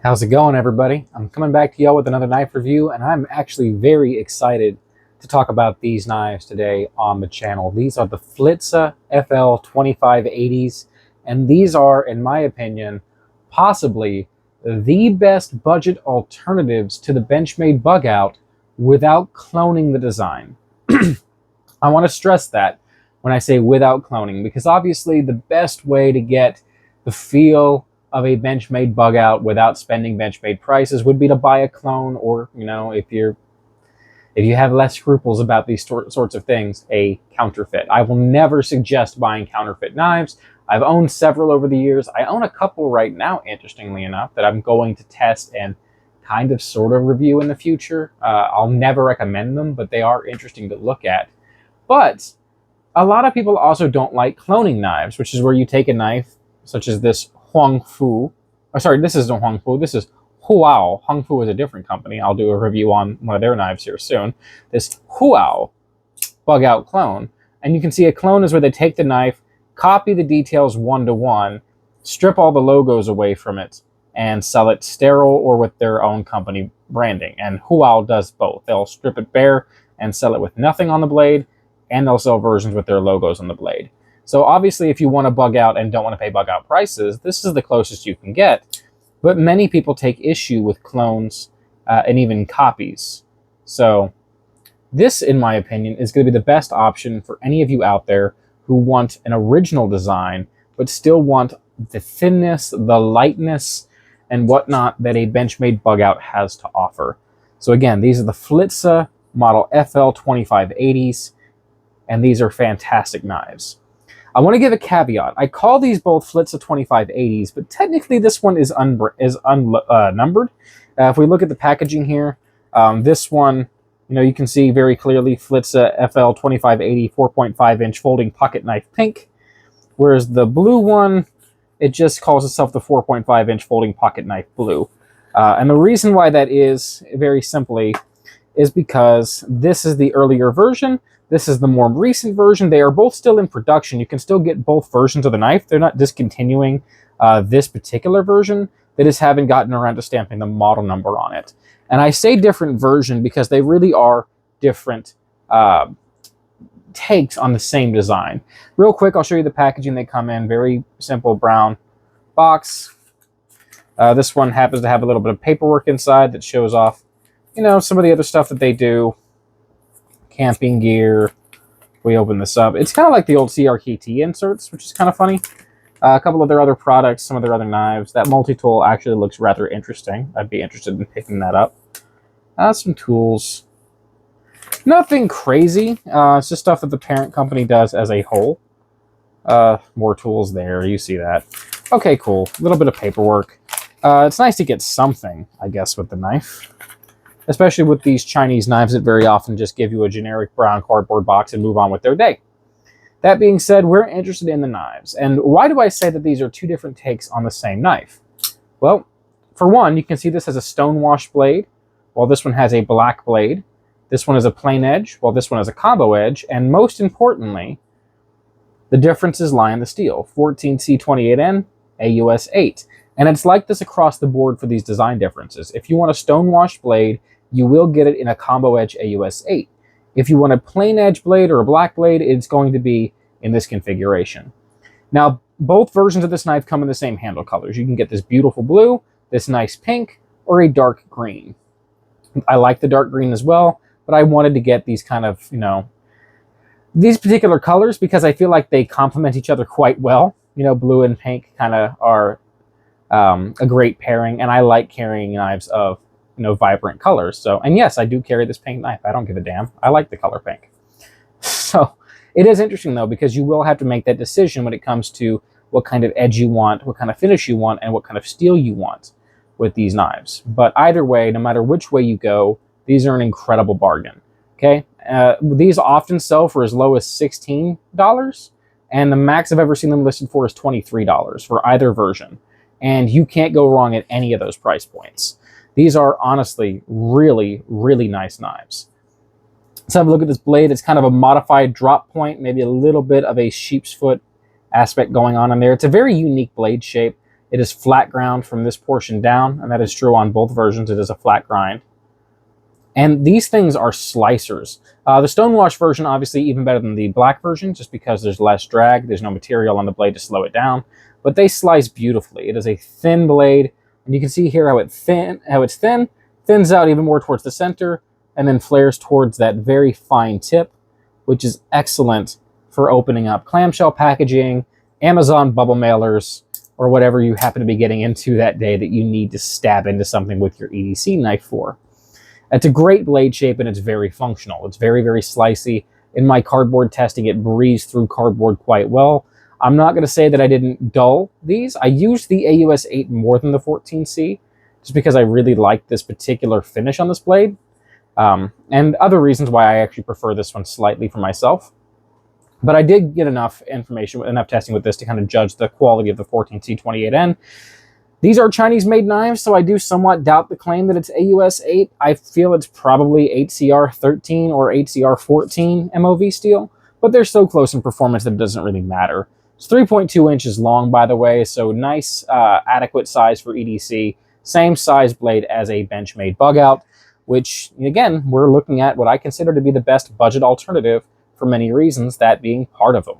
How's it going, everybody? I'm coming back to y'all with another knife review, and I'm actually very excited to talk about these knives today on the channel. These are the Flissa FL2580s, and these are, in my opinion, possibly the best budget alternatives to the Benchmade Bugout without cloning the design. I want to stress that when I say without cloning, because obviously the best way to get the feel of a Benchmade Bugout without spending Benchmade prices would be to buy a clone, or if you have less scruples about these sorts of things, a counterfeit. I will never suggest buying counterfeit knives. I've owned several over the years. I own a couple right now, interestingly enough, that I'm going to test and kind of sort of review in the future. I'll never recommend them, but they are interesting to look at. But a lot of people also don't like cloning knives, which is where you take a knife such as this Huang Fu. Oh, sorry, this isn't Huang Fu. This is Huao. Huang Fu is a different company. I'll do a review on one of their knives here soon. This Huao Bugout clone. And you can see a clone is where they take the knife, copy the details one-to-one, strip all the logos away from it, and sell it sterile or with their own company branding. And Huao does both. They'll strip it bare and sell it with nothing on the blade, and they'll sell versions with their logos on the blade. So obviously, if you want to bug out and don't want to pay bug out prices, this is the closest you can get. But many people take issue with clones and even copies. So this, in my opinion, is going to be the best option for any of you out there who want an original design, but still want the thinness, the lightness, and whatnot that a Benchmade Bugout has to offer. So again, these are the Flissa model FL2580s, and these are fantastic knives. I want to give a caveat. I call these both Flissa 2580s, but technically this one is unnumbered. If we look at the packaging here, this one, you can see very clearly Flissa FL 2580 4.5-inch folding pocket knife pink, whereas the blue one, it just calls itself the 4.5-inch folding pocket knife blue. And the reason why that is, very simply, is because this is the earlier version. This is the more recent version. They are both still in production. You can still get both versions of the knife. They're not discontinuing this particular version. They just haven't gotten around to stamping the model number on it. And I say different version because they really are different takes on the same design. Real quick, I'll show you the packaging they come in. Very simple brown box. This one happens to have a little bit of paperwork inside that shows off, some of the other stuff that they do. Camping gear. We open this up. It's kind of like the old CRKT inserts, which is kind of funny. A couple of their other products, some of their other knives. That multi-tool actually looks rather interesting. I'd be interested in picking that up. Some tools. Nothing crazy. It's just stuff that the parent company does as a whole. More tools there. You see that. Okay, cool. A little bit of paperwork. It's nice to get something, I guess, with the knife. Especially with these Chinese knives that very often just give you a generic brown cardboard box and move on with their day. That being said, we're interested in the knives. And why do I say that these are two different takes on the same knife? Well, for one, you can see this has a stonewash blade, while this one has a black blade. This one is a plain edge, while this one has a combo edge. And most importantly, the differences lie in the steel. 14C28N, AUS 8. And it's like this across the board for these design differences. If you want a stonewash blade, you will get it in a combo edge AUS 8. If you want a plain edge blade or a black blade, it's going to be in this configuration. Now, both versions of this knife come in the same handle colors. You can get this beautiful blue, this nice pink, or a dark green. I like the dark green as well, but I wanted to get these kind of, these particular colors because I feel like they complement each other quite well. Blue and pink kind of are a great pairing, and I like carrying knives of vibrant colors. So, and yes, I do carry this pink knife. I don't give a damn. I like the color pink. So it is interesting though, because you will have to make that decision when it comes to what kind of edge you want, what kind of finish you want, and what kind of steel you want with these knives. But either way, no matter which way you go, these are an incredible bargain. Okay, these often sell for as low as $16, and the max I've ever seen them listed for is $23 for either version. And you can't go wrong at any of those price points. These are honestly really, really nice knives. Let's have a look at this blade. It's kind of a modified drop point, maybe a little bit of a sheep's foot aspect going on in there. It's a very unique blade shape. It is flat ground from this portion down, and that is true on both versions. It is a flat grind. And these things are slicers. The stonewash version, obviously, even better than the black version, just because there's less drag. There's no material on the blade to slow it down. But they slice beautifully. It is a thin blade, and you can see here how it's thin, thins out even more towards the center, and then flares towards that very fine tip, which is excellent for opening up clamshell packaging, Amazon bubble mailers, or whatever you happen to be getting into that day that you need to stab into something with your EDC knife for. It's a great blade shape, and it's very functional. It's very, very slicey. In my cardboard testing, it breezed through cardboard quite well. I'm not going to say that I didn't dull these. I used the AUS 8 more than the 14C, just because I really like this particular finish on this blade. And other reasons why I actually prefer this one slightly for myself. But I did get enough information, enough testing with this to kind of judge the quality of the 14C 28N. These are Chinese-made knives, so I do somewhat doubt the claim that it's AUS 8. I feel it's probably HCR 13 or HCR 14 MOV steel, but they're so close in performance that it doesn't really matter. It's 3.2 inches long, by the way, so nice, adequate size for EDC. Same size blade as a Benchmade Bugout, which, again, we're looking at what I consider to be the best budget alternative for many reasons, that being part of them.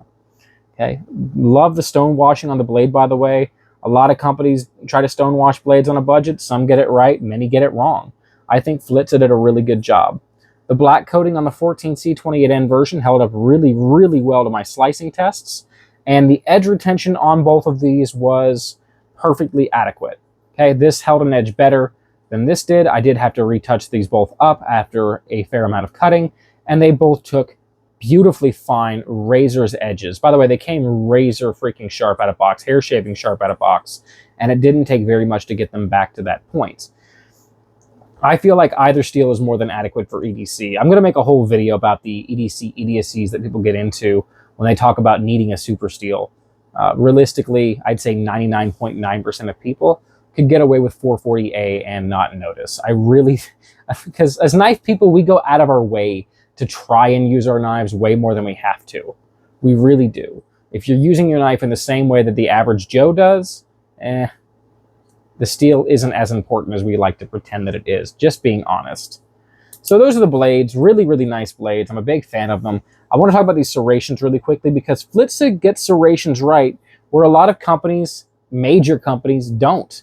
Okay, love the stone washing on the blade, by the way. A lot of companies try to stonewash blades on a budget. Some get it right, many get it wrong. I think Flissa did a really good job. The black coating on the 14C 28N version held up really, really well to my slicing tests, and the edge retention on both of these was perfectly adequate. Okay, this held an edge better than this did. I did have to retouch these both up after a fair amount of cutting, and they both took beautifully fine razor's edges. By the way, they came razor freaking sharp out of box, hair shaving sharp out of box, and it didn't take very much to get them back to that point. I feel like either steel is more than adequate for EDC. I'm going to make a whole video about the EDC EDSCs that people get into when they talk about needing a super steel. Realistically, I'd say 99.9% of people could get away with 440A and not notice. I really, because as knife people, we go out of our way to try and use our knives way more than we have to. We really do. If you're using your knife in the same way that the average Joe does, the steel isn't as important as we like to pretend that it is, just being honest. So those are the blades, really, really nice blades. I'm a big fan of them. I want to talk about these serrations really quickly because Flissa gets serrations right where a lot of companies, major companies, don't.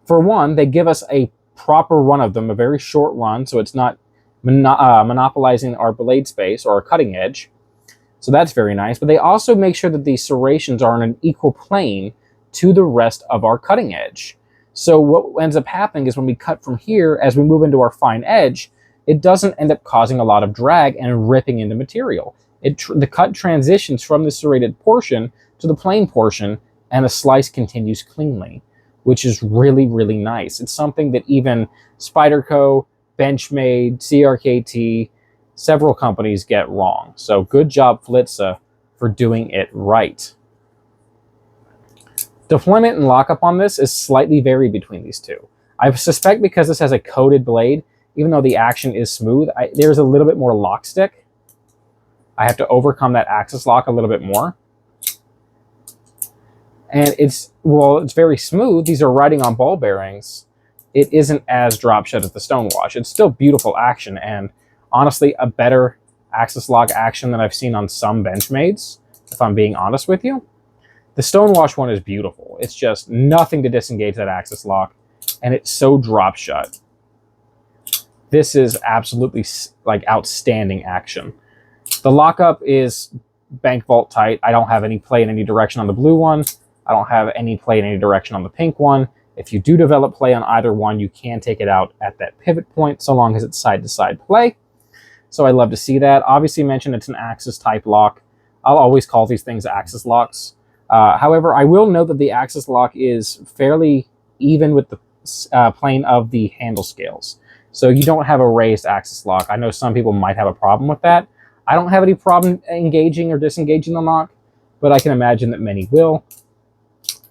For one, they give us a proper run of them, a very short run, so it's not monopolizing our blade space or our cutting edge. So that's very nice. But they also make sure that these serrations are on an equal plane to the rest of our cutting edge. So what ends up happening is when we cut from here, as we move into our fine edge, it doesn't end up causing a lot of drag and ripping into material. The cut transitions from the serrated portion to the plain portion, and the slice continues cleanly, which is really, really nice. It's something that even Spyderco, Benchmade, CRKT, several companies get wrong. So good job, Flissa, for doing it right. Deployment and lockup on this is slightly varied between these two. I suspect because this has a coated blade, even though the action is smooth, there's a little bit more lock stick. I have to overcome that axis lock a little bit more. And it's very smooth. These are riding on ball bearings. It isn't as drop shut as the stonewash. It's still beautiful action, and honestly, a better axis lock action than I've seen on some Benchmades, if I'm being honest with you. The stonewash one is beautiful. It's just nothing to disengage that axis lock, and it's so drop shut. This is absolutely like outstanding action. The lockup is bank vault tight. I don't have any play in any direction on the blue one. I don't have any play in any direction on the pink one. If you do develop play on either one, you can take it out at that pivot point, so long as it's side-to-side play. So I love to see that. Obviously mentioned it's an axis type lock. I'll always call these things axis locks. However, I will note that the axis lock is fairly even with the plane of the handle scales. So you don't have a raised axis lock. I know some people might have a problem with that. I don't have any problem engaging or disengaging the lock, but I can imagine that many will.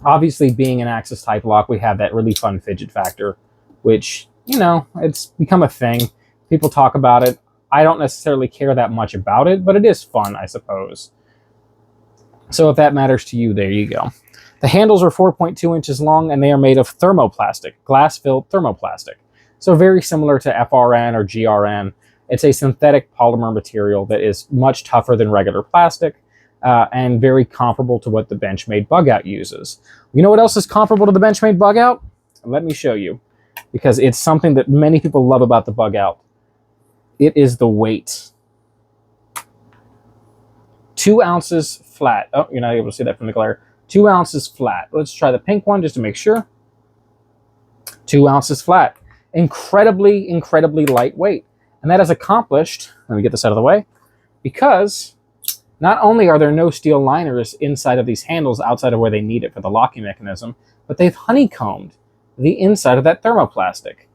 Obviously, being an axis type lock, we have that really fun fidget factor, which, you know, it's become a thing. People talk about it. I don't necessarily care that much about it, but it is fun, I suppose. So if that matters to you, there you go. The handles are 4.2 inches long, and they are made of thermoplastic, glass-filled thermoplastic. So very similar to FRN or GRN. It's a synthetic polymer material that is much tougher than regular plastic, and very comparable to what the Benchmade Bugout uses. You know what else is comparable to the Benchmade Bugout? Let me show you, because it's something that many people love about the Bugout. It is the weight. 2 ounces flat. Oh, you're not able to see that from the glare. 2 ounces flat. Let's try the pink one just to make sure. 2 ounces flat. Incredibly, incredibly lightweight. And that is accomplished, let me get this out of the way, because not only are there no steel liners inside of these handles outside of where they need it for the locking mechanism, but they've honeycombed the inside of that thermoplastic,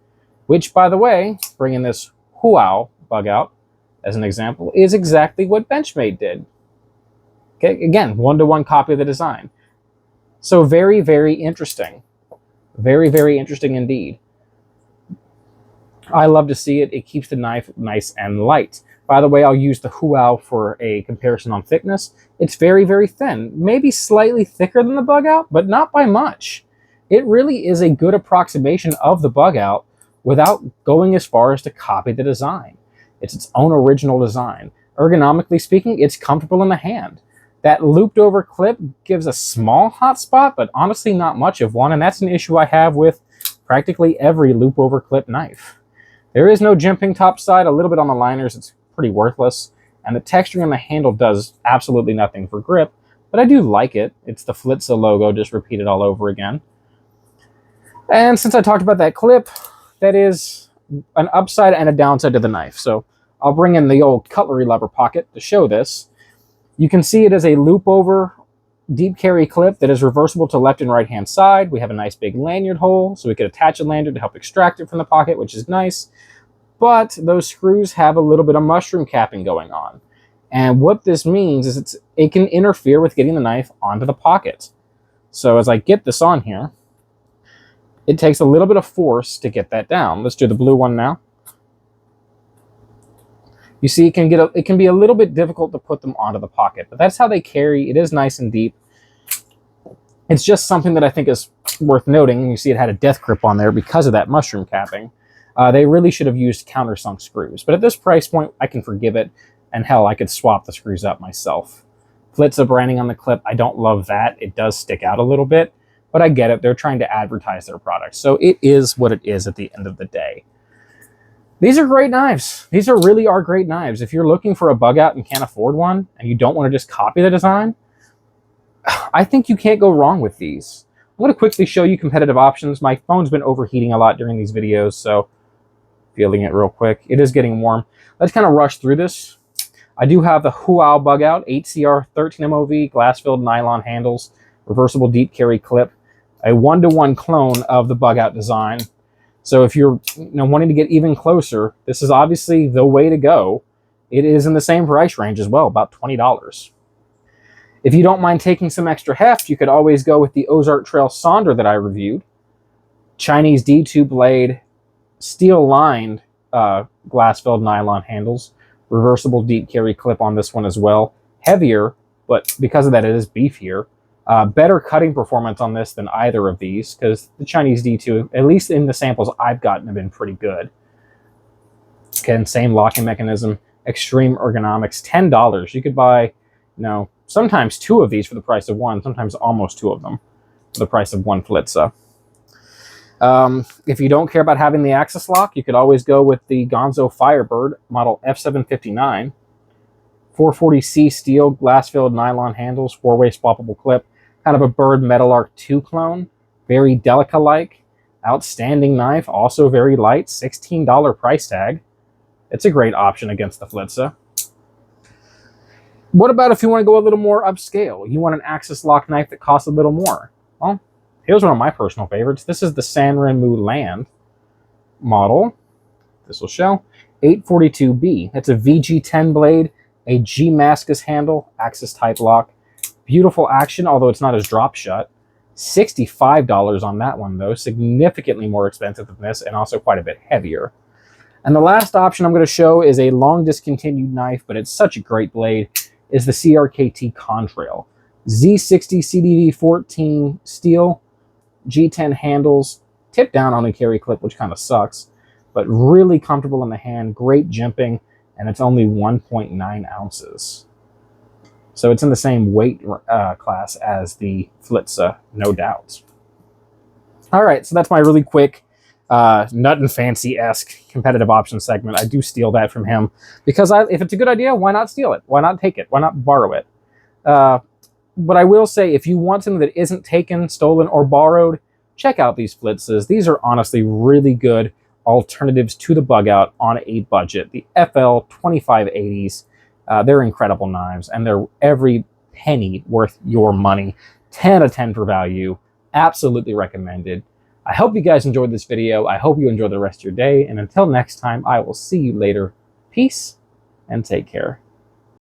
which, by the way, bringing this Huao Bugout as an example, is exactly what Benchmade did. Okay, again, one-to-one copy of the design. So very, very interesting. Very, very interesting indeed. I love to see it. It keeps the knife nice and light. By the way, I'll use the Huao for a comparison on thickness. It's very, very thin. Maybe slightly thicker than the Bugout, but not by much. It really is a good approximation of the Bugout without going as far as to copy the design. It's its own original design. Ergonomically speaking, it's comfortable in the hand. That looped over clip gives a small hot spot, but honestly not much of one, and that's an issue I have with practically every loop over clip knife. There is no jimping top side, a little bit on the liners, it's pretty worthless, and the texturing on the handle does absolutely nothing for grip, but I do like it. It's the Flissa logo just repeated all over again. And since I talked about that clip, that is an upside and a downside to the knife. So I'll bring in the old cutlery lever pocket to show this. You can see it is a loop over deep carry clip that is reversible to left and right hand side. We have a nice big lanyard hole, so we could attach a lanyard to help extract it from the pocket, which is nice. But those screws have a little bit of mushroom capping going on. And what this means is it can interfere with getting the knife onto the pocket. So as I get this on here, it takes a little bit of force to get that down. Let's do the blue one now. You see, it can be a little bit difficult to put them onto the pocket, but that's how they carry. It is nice and deep. It's just something that I think is worth noting. You see it had a death grip on there because of that mushroom capping. They really should have used countersunk screws, but at this price point, I can forgive it. And hell, I could swap the screws up myself. Flissa branding on the clip, I don't love that. It does stick out a little bit, but I get it. They're trying to advertise their product. So it is what it is at the end of the day. These are great knives. These really are great knives. If you're looking for a Bugout and can't afford one, and you don't want to just copy the design, I think you can't go wrong with these. I'm going to quickly show you competitive options. My phone's been overheating a lot during these videos, so feeling it real quick. It is getting warm. Let's kind of rush through this. I do have the Huao Bugout 8CR 13 MOV glass-filled nylon handles, reversible deep carry clip, a one-to-one clone of the Bugout design. So if you're wanting to get even closer, this is obviously the way to go. It is in the same price range as well, about $20. If you don't mind taking some extra heft, you could always go with the Ozark Trail Sonder that I reviewed. Chinese D2 blade, steel-lined glass-filled nylon handles, reversible deep carry clip on this one as well. Heavier, but because of that, it is beefier. Better cutting performance on this than either of these, because the Chinese D2, at least in the samples I've gotten, have been pretty good. Again, same locking mechanism, extreme ergonomics, $10. You could buy, sometimes 2 of these for the price of 1, sometimes almost 2 of them for the price of 1 Flissa. If you don't care about having the axis lock, you could always go with the Gonzo Firebird model F759. 440C steel, glass-filled nylon handles, 4-way swappable clip, kind of a Bird Metal Arc 2 clone, very Delica-like, outstanding knife, also very light, $16 price tag. It's a great option against the Flissa. What about if you want to go a little more upscale? You want an axis lock knife that costs a little more? Well, here's one of my personal favorites. This is the Sanrenmu Land model. This will show. 842B. That's a VG10 blade, a G-Mascus handle, axis type lock. Beautiful action, although it's not as drop shut. $65 on that one, though. Significantly more expensive than this, and also quite a bit heavier. And the last option I'm going to show is a long discontinued knife, but it's such a great blade, is the CRKT Contrail. Z60 CDV14 steel, G10 handles, tip down on a carry clip, which kind of sucks, but really comfortable in the hand, great jimping, and it's only 1.9 ounces. So it's in the same weight class as the Flissa, no doubt. All right, so that's my really quick Nut and Fancy-esque competitive options segment. I do steal that from him because if it's a good idea, why not steal it? Why not take it? Why not borrow it? But I will say, if you want something that isn't taken, stolen, or borrowed, check out these Flitsas. These are honestly really good alternatives to the Bugout on a budget. The FL2580s, they're incredible knives, and they're every penny worth your money. 10 out of 10 for value. Absolutely recommended. I hope you guys enjoyed this video. I hope you enjoy the rest of your day. And until next time, I will see you later. Peace and take care.